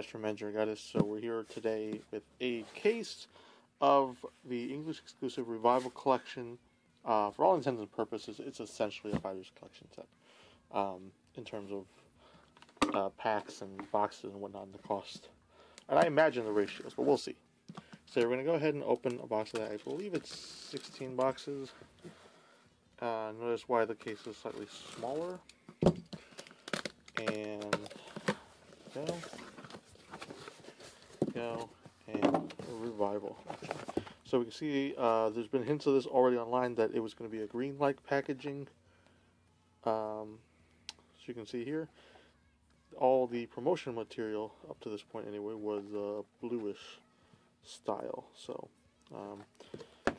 guys from Engineering Guidance. So we're here today with a case of the English exclusive Revival collection. For all intents and purposes, it's essentially a Fighters collection set in terms of packs and boxes and whatnot, and the cost. And I imagine the ratios, but we'll see. So we're going to go ahead and open a box of that. I believe it's 16 boxes. Notice why the case is slightly smaller. And go, and Revival. So we can see there's been hints of this already online that it was going to be a green-like packaging. So you can see here, all the promotion material up to this point anyway was bluish style. So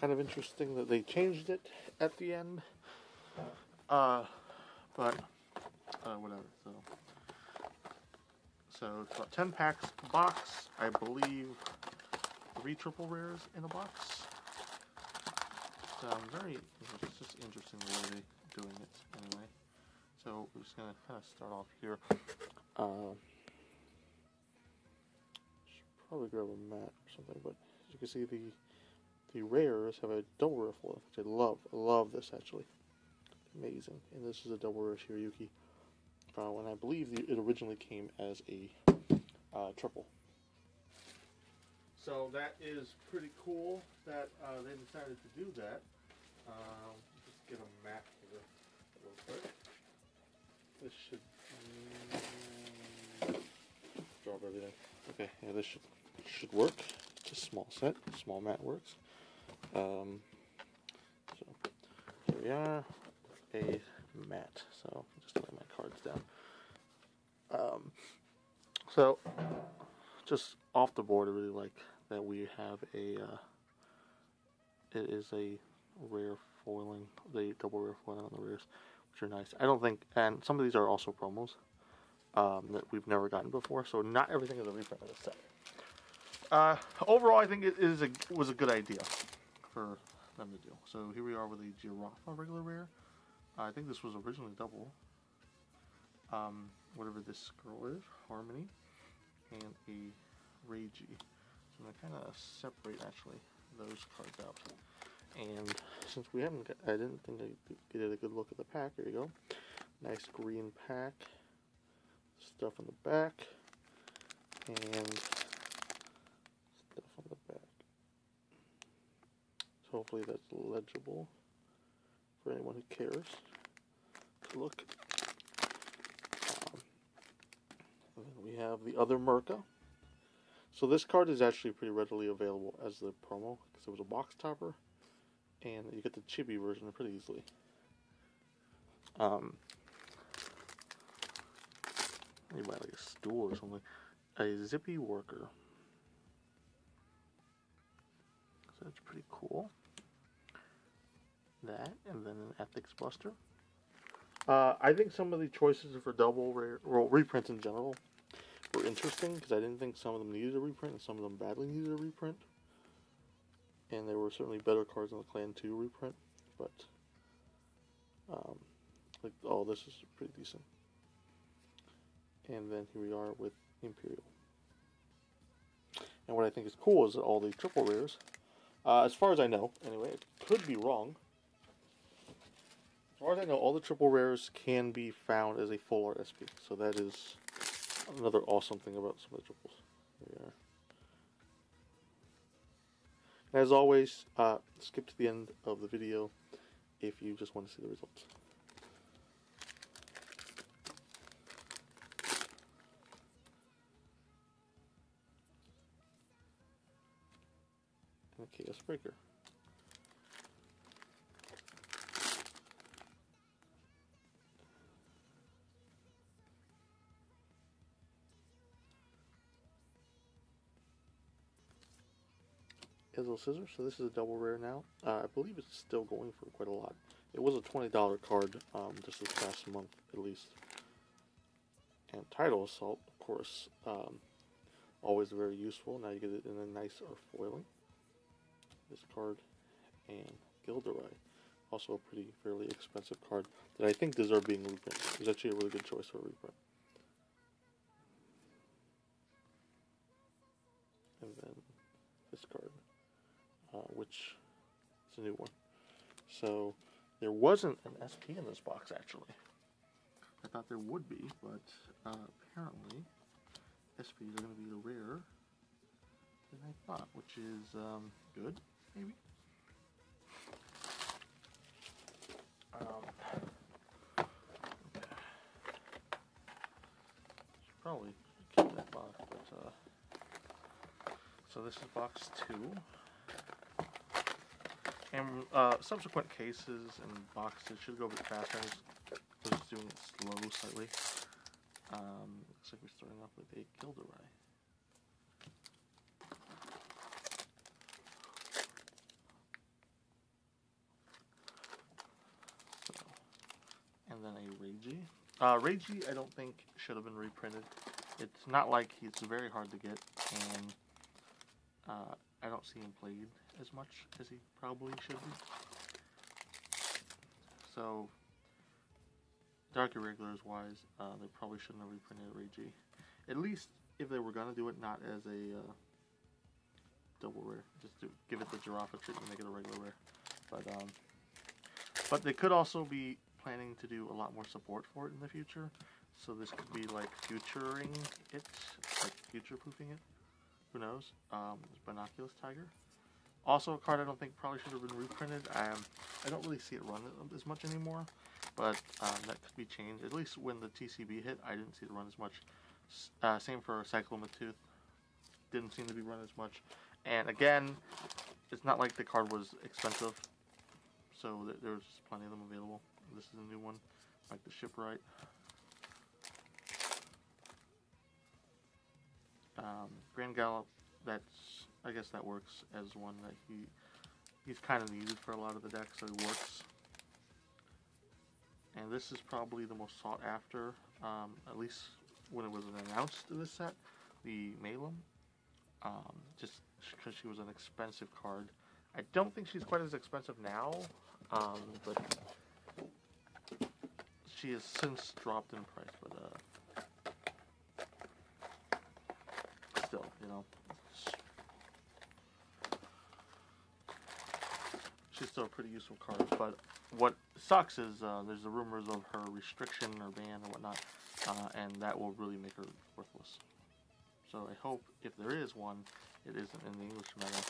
kind of interesting that they changed it at the end. But whatever. So it's about 10 packs per box. I believe 3 triple rares in a box. So it's just interesting the way they're doing it anyway. So we're just gonna kind of start off here. Should probably grab a mat or something, but as you can see, the rares have a double rare foil, which I love. I love this actually. Amazing. And this is a double rare Shiryuki. And I believe it originally came as a triple. So that is pretty cool that they decided to do that. Just get a map here real quick. This should drop everything. Okay, yeah, this should work. It's a small set. Small mat works. So here we are. A mat. So just lay my cards down. So just off the board, I really like that we have a. It is a rare foiling, the double rare foiling on the rares, which are nice. I don't think, and some of these are also promos that we've never gotten before. So not everything is a reprint of the set. Overall, I think it was a good idea for them to do. So here we are with a Giraffa regular rare. I think this was originally double. Whatever this girl is, Harmony, and a Reiji. So I'm going to kind of separate actually those cards out. And since we haven't got, I didn't think I get a good look at the pack. Here you go. Nice green pack. Stuff on the back. And stuff on the back. So hopefully that's legible for anyone who cares to look. And then we have the other Merca. So this card is actually pretty readily available as the promo because it was a box topper, and you get the chibi version pretty easily. You buy like a stool or something. A Zippy Worker. So that's pretty cool. That, and then an Ethics Buster. I think some of the choices for double rare, well, reprints in general, were interesting because I didn't think some of them needed a reprint and some of them badly needed a reprint. And there were certainly better cards in the Clan 2 reprint, but like, oh, this is pretty decent. And then here we are with Imperial. And what I think is cool is that all the triple rares, as far as I know, anyway, it could be wrong. As far as I know, all the triple rares can be found as a full art SP. So that is another awesome thing about some of the triples. Here we are. And as always, skip to the end of the video if you just want to see the results. And a Chaos Breaker. Ezel Scissors, so this is a double rare now. I believe it's still going for quite a lot. It was a $20 card just this past month, at least. And Tidal Assault, of course, always very useful. Now you get it in a nicer foiling. This card and Gilderoy, also a fairly expensive card that I think deserved being reprinted. It was actually a really good choice for a reprint. card, which is a new one. So there wasn't an SP in this box, actually. I thought there would be, but apparently SPs are going to be rarer than I thought, which is good, maybe. Okay. Should probably keep that box, but so this is box 2. And subsequent cases and boxes should go a bit faster. I was just doing it slow slightly. Looks like we're starting off with a Gilderoy. So, and then a Reiji. Reiji I don't think should have been reprinted. It's not like it's very hard to get, and I don't see him played as much as he probably should be. So, Dark Irregulars wise, they probably shouldn't have reprinted Reiji. At least if they were gonna do it, not as a double rare, just to give it the Giraffe treatment, make it a regular rare. But they could also be planning to do a lot more support for it in the future. So this could be like futuring it, like future proofing it. Who knows? Binoculus Tiger. Also a card I don't think probably should have been reprinted. I don't really see it run as much anymore, but that could be changed. At least when the TCB hit, I didn't see it run as much. Same for Cyclomatooth. Didn't seem to be run as much. And again, it's not like the card was expensive, so there's plenty of them available. This is a new one, like the Shipwright. Grand Gallop, I guess that works as one that he's kind of needed for a lot of the decks, so it works. And this is probably the most sought after, at least when it was announced in this set, the Malum. Just because she was an expensive card. I don't think she's quite as expensive now, but she has since dropped in price, but still, you know, she's still a pretty useful card. But what sucks is there's the rumors of her restriction or ban or whatnot, and that will really make her worthless. So I hope if there is one, it isn't in the English meta.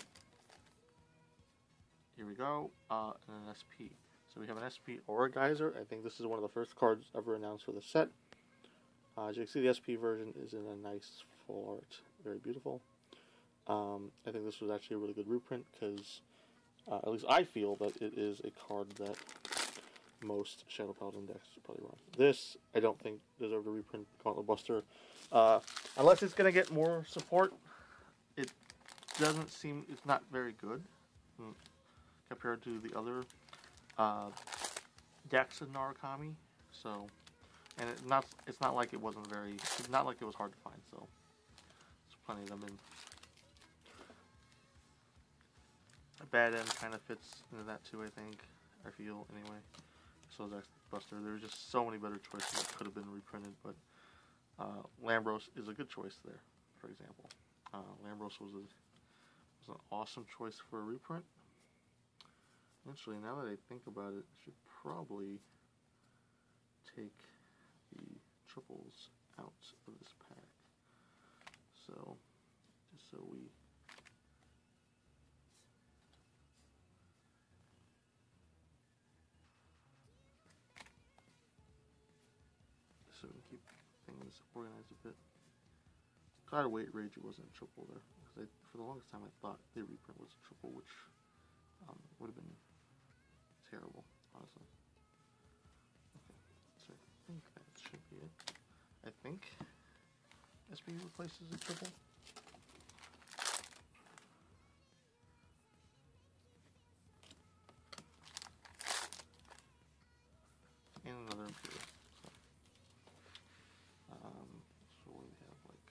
Here we go, and an SP. So we have an SP Aura Geyser. I think this is one of the first cards ever announced for the set. As you can see, the SP version is in a nice full art. Very beautiful. I think this was actually a really good reprint because, at least I feel that it is a card that most Shadow Paladin decks probably run. This, I don't think, deserved a reprint. Gauntlet Buster. Unless it's going to get more support, it doesn't seem, it's not very good compared to the other decks in Narukami. So, and it's not like it wasn't it's not like it was hard to find, so there's plenty of them in. A Bad End kind of fits into that too, I think. I feel, anyway. So that's Buster. There's just so many better choices that could have been reprinted, but Lambros is a good choice there, for example. Lambros was an awesome choice for a reprint. Actually, now that I think about it, I should probably take the triples out of this pack. So, just so we keep things organized a bit. Gotta wait, Reiji wasn't a triple there, because for the longest time I thought the reprint was a triple, which would have been terrible, honestly. Okay, so I think that should be it. I think SP replaces a triple. And another Imperial. So what do we have, like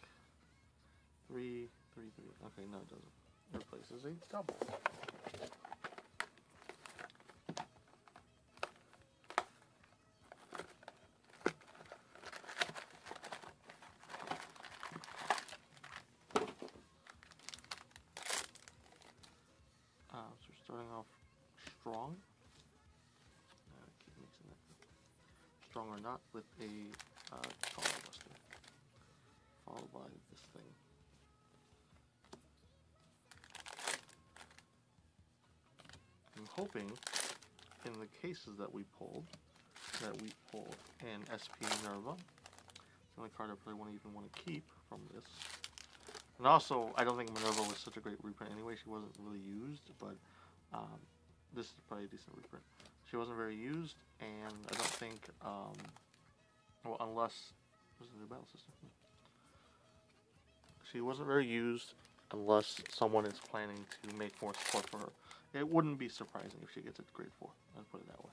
3, 3, 3. Okay, no it doesn't. It replaces a double. strong or not with a collar buster, followed by this thing. I'm hoping in the cases that we pulled an SP Minerva. It's the only card I probably wouldn't even want to keep from this. And also, I don't think Minerva was such a great reprint anyway. She wasn't really used, but this is probably a decent reprint. She wasn't very used, and I don't think, well, unless, was it a new battle system? She wasn't very used unless someone is planning to make more support for her. It wouldn't be surprising if she gets a grade 4, let's put it that way.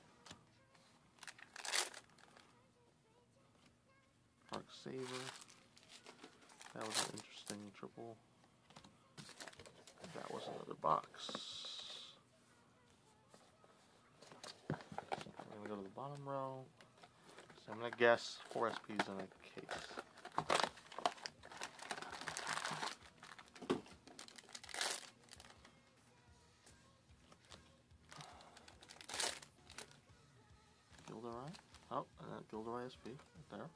Arc Saver. That was an interesting triple. That was another box. I'm going to go to the bottom row. So I'm going to guess 4 SPs in a case. Gilderoy. Oh, Gilderoy SP right there.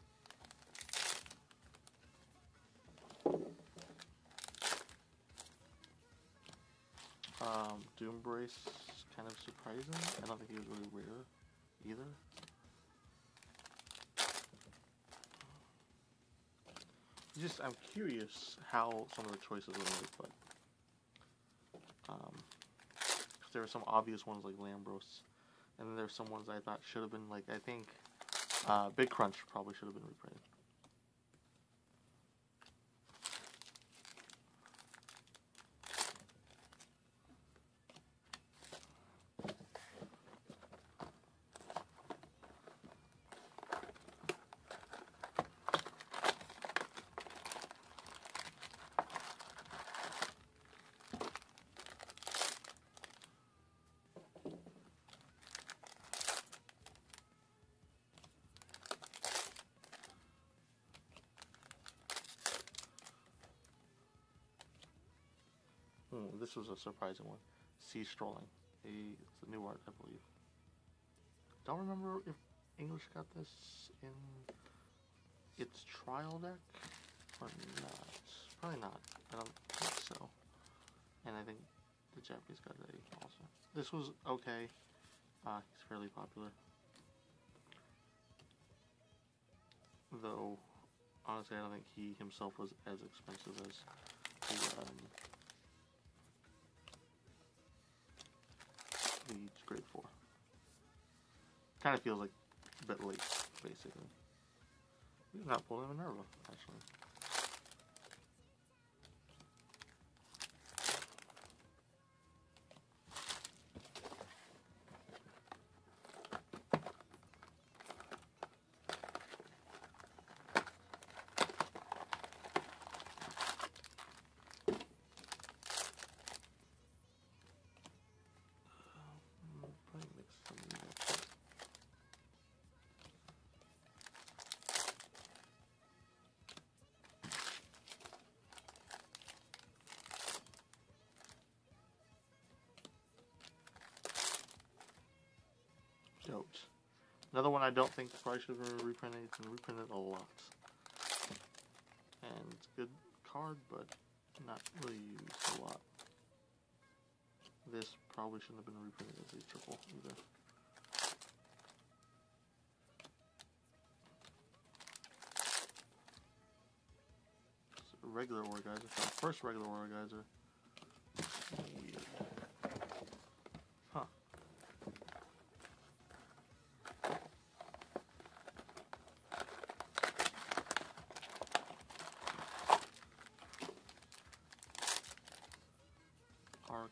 Doombrace, kind of surprising. I don't think he was really rare either. I'm curious how some of the choices were made, but there were some obvious ones like Lambros, and then there's some ones I thought should have been, like, I think Big Crunch probably should have been reprinted. This was a surprising one. Sea Strolling. It's a new art, I believe. Don't remember if English got this in its trial deck or not. Probably not. I don't think so. And I think the Japanese got it also. This was okay. He's fairly popular. Though, honestly, I don't think he himself was as expensive as the grade 4. Kind of feels like a bit late, basically. We've not pulled a Minerva, actually. Another one I don't think probably should have been reprinted. It's been reprinted a lot. And it's a good card, but not really used a lot. This probably shouldn't have been reprinted as a triple either. It's a regular Orgeyser. It's our first regular Orgeyser. Huh. Arc.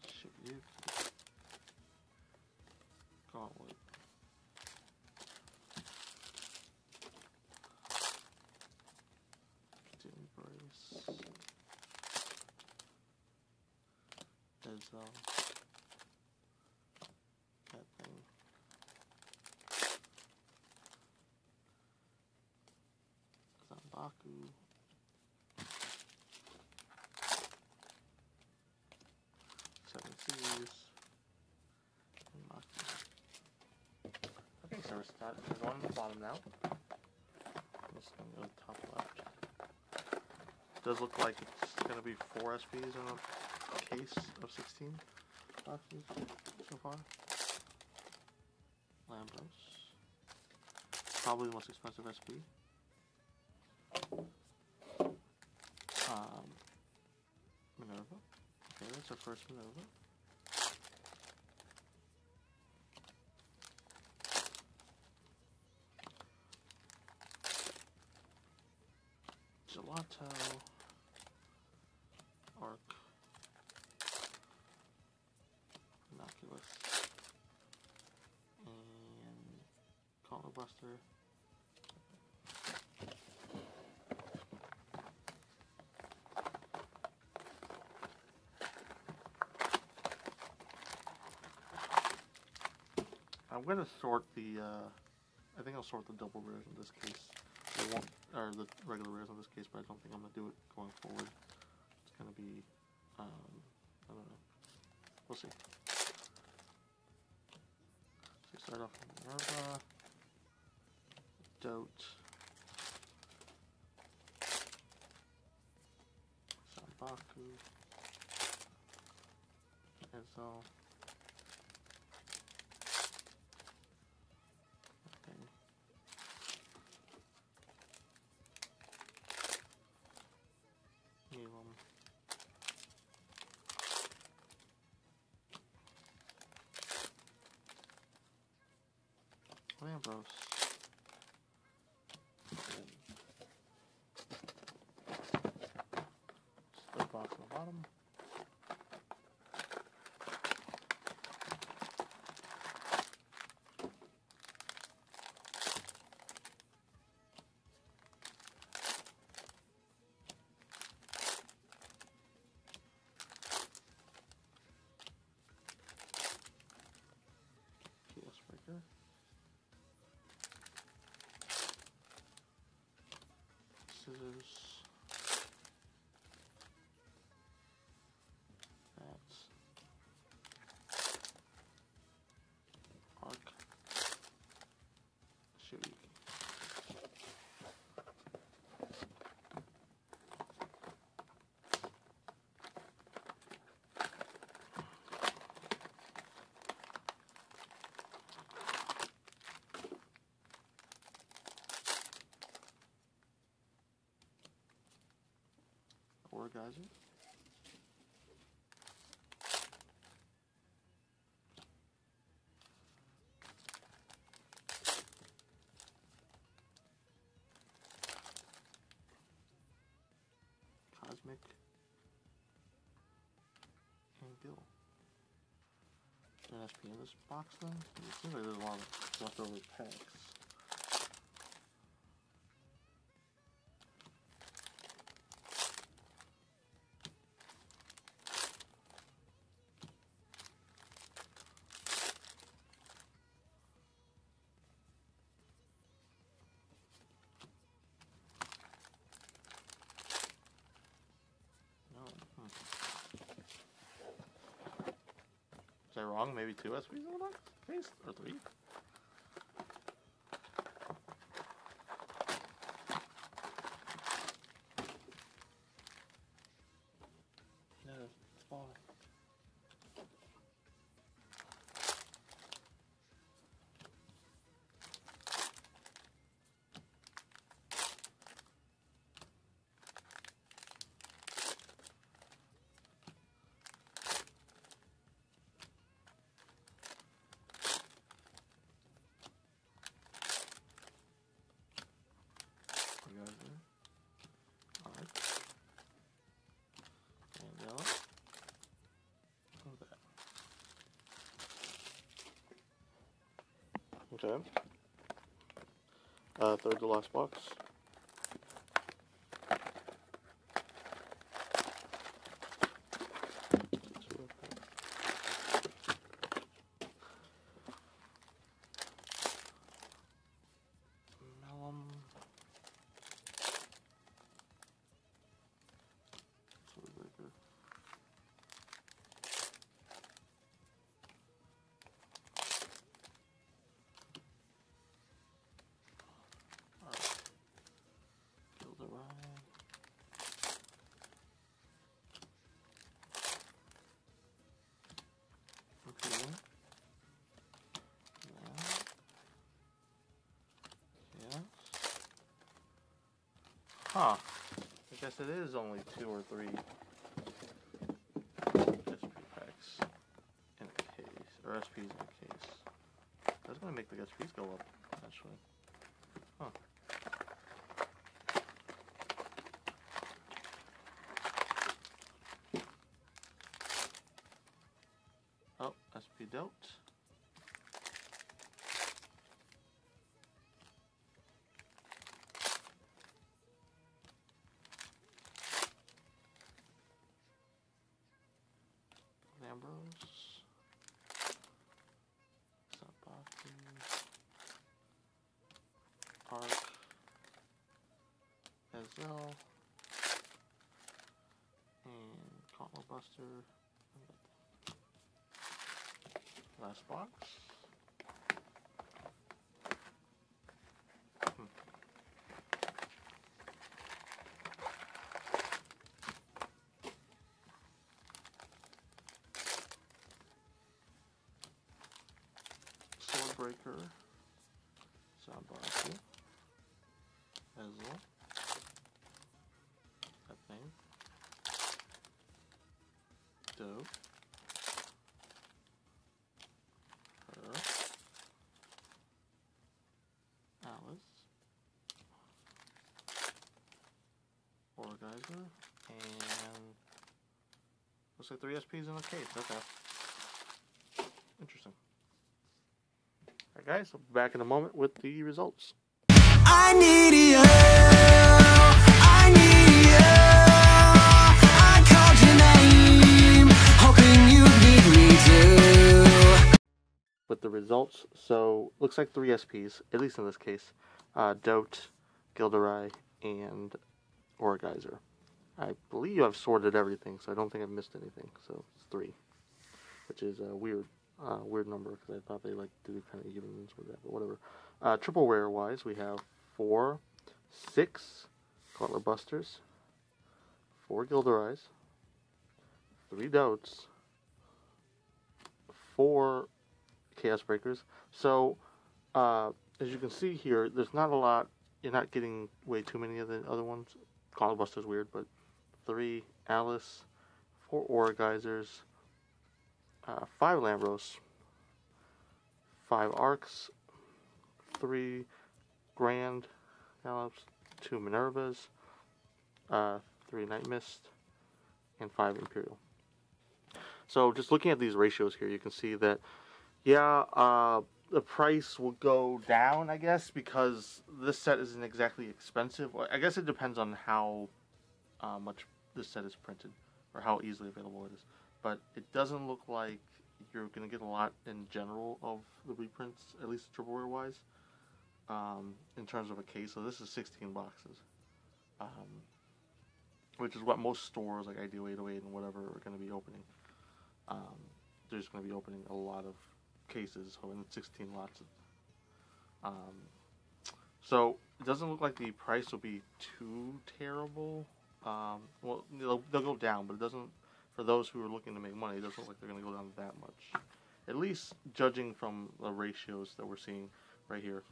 Shit. Gauntlet. Embrace. Denzel. That thing. Zanbaku. Seven Seas. And Maki. thermostat is on the bottom now. This thing on the top left. It does look like it's going to be 4 SPs in a case of 16 boxes so far. Lambros. Probably the most expensive SP. Minerva. Okay, that's our first Minerva. Gelato. Arc. Innocuous. And Gauntlet Buster. I'm going to sort the, I think I'll sort the double rares in this case. I won't, or the regular rares in this case, but I don't think I'm going to do it going forward. It's going to be, I don't know. We'll see. So start off with Minerva, Dote, Sambaku, Ezel. Lambros. Third box on the bottom. Chaos Breaker. Scissors. That's Arc. Shoot. Orgasm. Cosmic. And Gill. An SP in this box then? It seems like there's a lot of leftover packs. Was I wrong? Maybe 2 SPs in the box? Case? Or 3? No, it's falling. Alright. And yellow. Okay. Third to last box. Huh. I guess it is only 2 or 3 SP packs in a case, or SPs in a case. That's going to make the SPs go up, actually. Huh. Oh, SP Dote. Ambrose. Sabaki. Arc. Ezel. And Gauntlet Buster. Last box. Swordbreaker, Sabaki, Ezel, that thing, Dope, her, Alice, Orgeyser, and looks like 3 SPs in a case. Okay. Interesting. Alright guys, I'll be back in a moment with the results. I need you, I need you, I called your name, hoping you'd need me too. With the results, so looks like 3 SPs, at least in this case. Dote, Gilderai, and Orgeyser. I believe I've sorted everything, so I don't think I've missed anything. So it's 3, which is a weird number because I thought they like to do kind of evens with that, but whatever. Triple rare wise, we have 4, 6 Gauntlet Busters, 4 Gilderais, 3 Dotes, 4 Chaos Breakers. So as you can see here, there's not a lot. You're not getting way too many of the other ones. Gauntlet Buster's weird, but 3 Alice, 4 Orgeysers, 5 Lambros, 5 Arcs, 3 Grand Gallops, 2 Minervas, 3 Night Mist, and 5 Imperial. So just looking at these ratios here, you can see that, yeah, the price will go down, I guess, because this set isn't exactly expensive. I guess it depends on how much this set is printed, or how easily available it is. But it doesn't look like you're going to get a lot in general of the reprints, at least triple rare wise, in terms of a case. So this is 16 boxes, which is what most stores like Ideal 808 and whatever are going to be opening. They're just going to be opening a lot of cases, so in 16 lots. So it doesn't look like the price will be too terrible. Well, they'll go down, but it doesn't. For those who are looking to make money, it doesn't look like they're going to go down that much. At least judging from the ratios that we're seeing right here.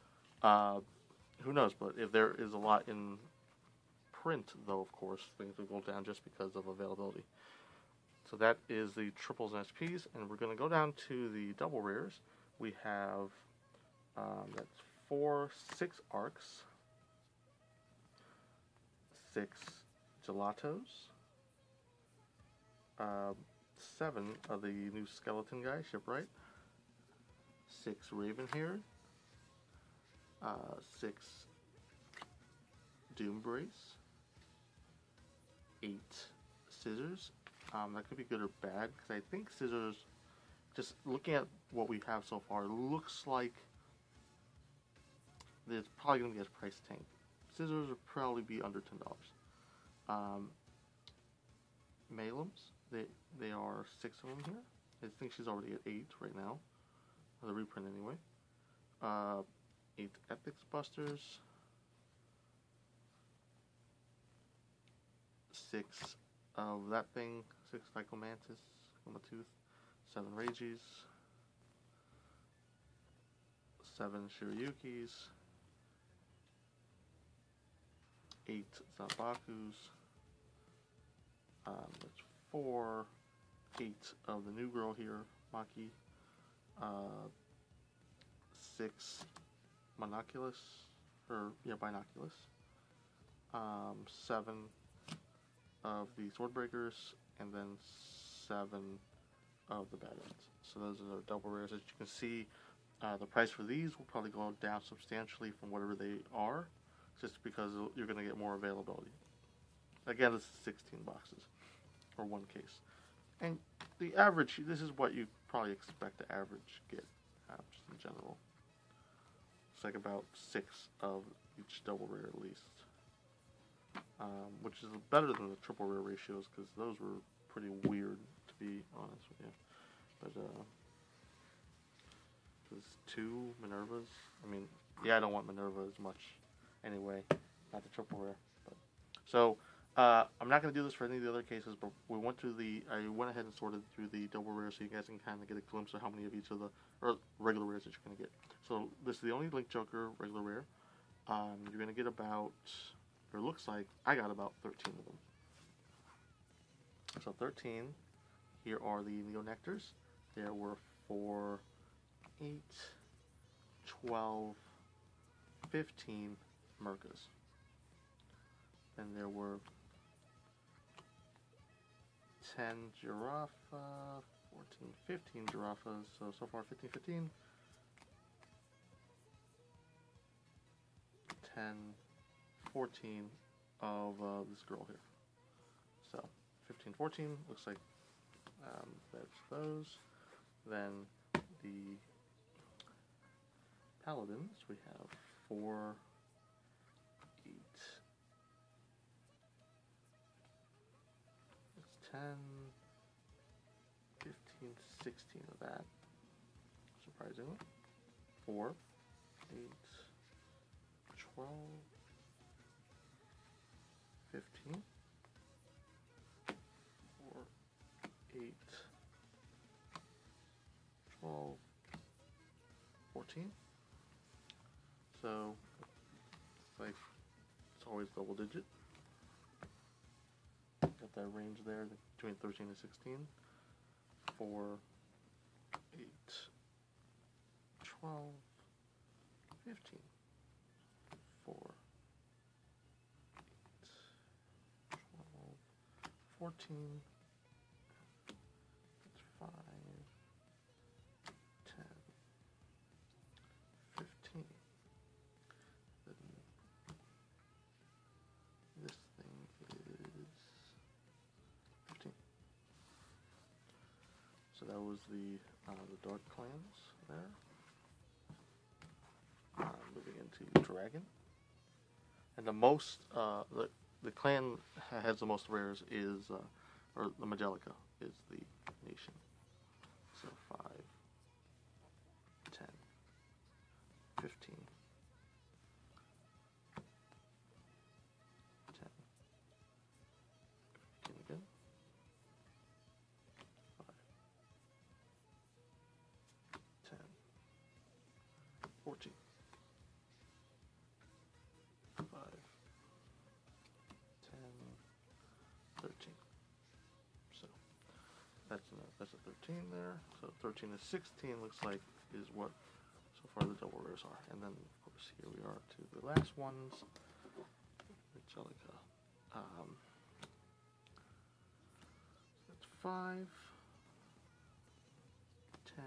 Who knows, but if there is a lot in print, though, of course, things will go down just because of availability. So that is the triples and SPs, and we're going to go down to the double rares. We have, that's 6 Arcs, 6 Gelatos, 7 of the new skeleton guy, Shipwright, 6 Ravenhair, 6 Doombrace, 8 Scissors. That could be good or bad, because I think Scissors, just looking at what we have so far, looks like it's probably going to be a price tank. Scissors would probably be under $10. Malums, they are 6 of them here. I think she's already at 8 right now, the reprint anyway. 8 Ethics Busters, 6 of that thing, 6 Psychomantis, Tooth, 7 Regis, 7 Shiryukis, 8 Zanbakus. That's 4, 8 of the new girl here, Maki. 6 Monoculus, Binoculus. 7 of the Swordbreakers, and then 7 of the Bad Ones. So those are the double rares. As you can see, the price for these will probably go down substantially from whatever they are, just because you're going to get more availability. Again, this is 16 boxes, or 1 case. And the average, this is what you probably expect the average get, just in general. It's like about 6 of each double rare at least. Which is better than the triple rare ratios, because those were pretty weird, to be honest with you. But, there's 2 Minervas. I mean, yeah, I don't want Minerva as much anyway, not the triple rare. But, so, I'm not going to do this for any of the other cases, but I went ahead and sorted through the double rares so you guys can kind of get a glimpse of how many of each of the regular rares that you're going to get. So, this is the only Link Joker regular rare. You're going to get about, or it looks like, I got about 13 of them. So 13, here are the Neonectars. There were 4, 8, 12, 15 Merkas. And there were 10 Giraffa, 14, 15 Giraffas, so far 15, 15. 10, 14 of this girl here. So 15, 14 looks like that's those. Then the Paladins, we have 4, 8. It's 10, 15, 16 of that. Surprisingly. 4, 8, 12, 15, 4, 8, 12, 14. So, it's like, it's always double digit. Got that range there between 13 and 16. 4, 8, 12, 15. 4, 8, 12, 14, that's 5, 10, 15. Then this thing is 15. So that was the Dark Clans there. Moving into Dragon. And the most, the clan has the most rares is, or the Magelica is the nation. So 5, 10, 15, 10, 15 again, 5, 10, 14. 5, 10, 13. So that's a 13 there. So 13 to 16 looks like is what so far the double rares are. And then of course here we are to the last ones. Angelica. That's 5, 10,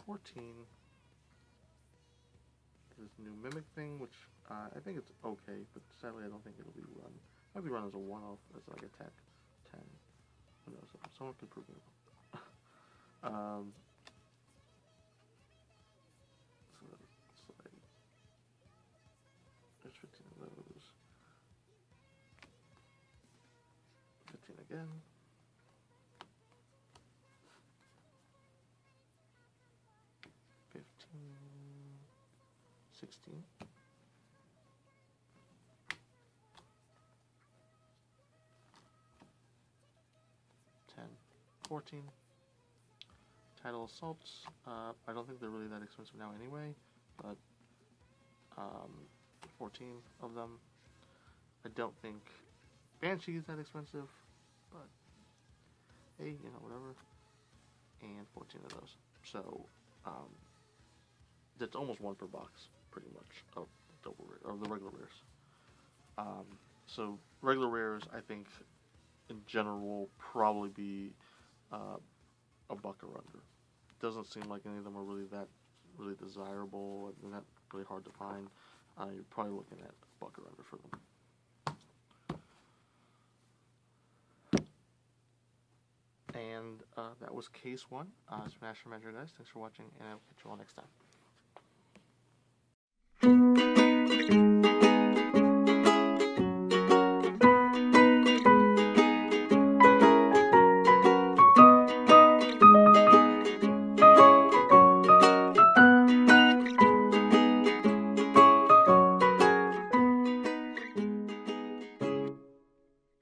14. This new Mimic thing, which I think it's okay, but sadly I don't think it'll be run. It might be run as a one-off, as like a tech 10. Who knows? Someone could prove me wrong. So it's like, there's 15 of those. 15 again. 16. 10, 14. Tidal Assaults. I don't think they're really that expensive now anyway, but 14 of them. I don't think Banshee is that expensive, but hey, you know, whatever. And 14 of those. So, that's almost one per box, pretty much, of the regular rares. So regular rares, I think, in general, will probably be a buck or under. Doesn't seem like any of them are really desirable and not really hard to find. You're probably looking at a buck or under for them. And that was case 1. Smash or measure, guys. Thanks for watching, and I'll catch you all next time.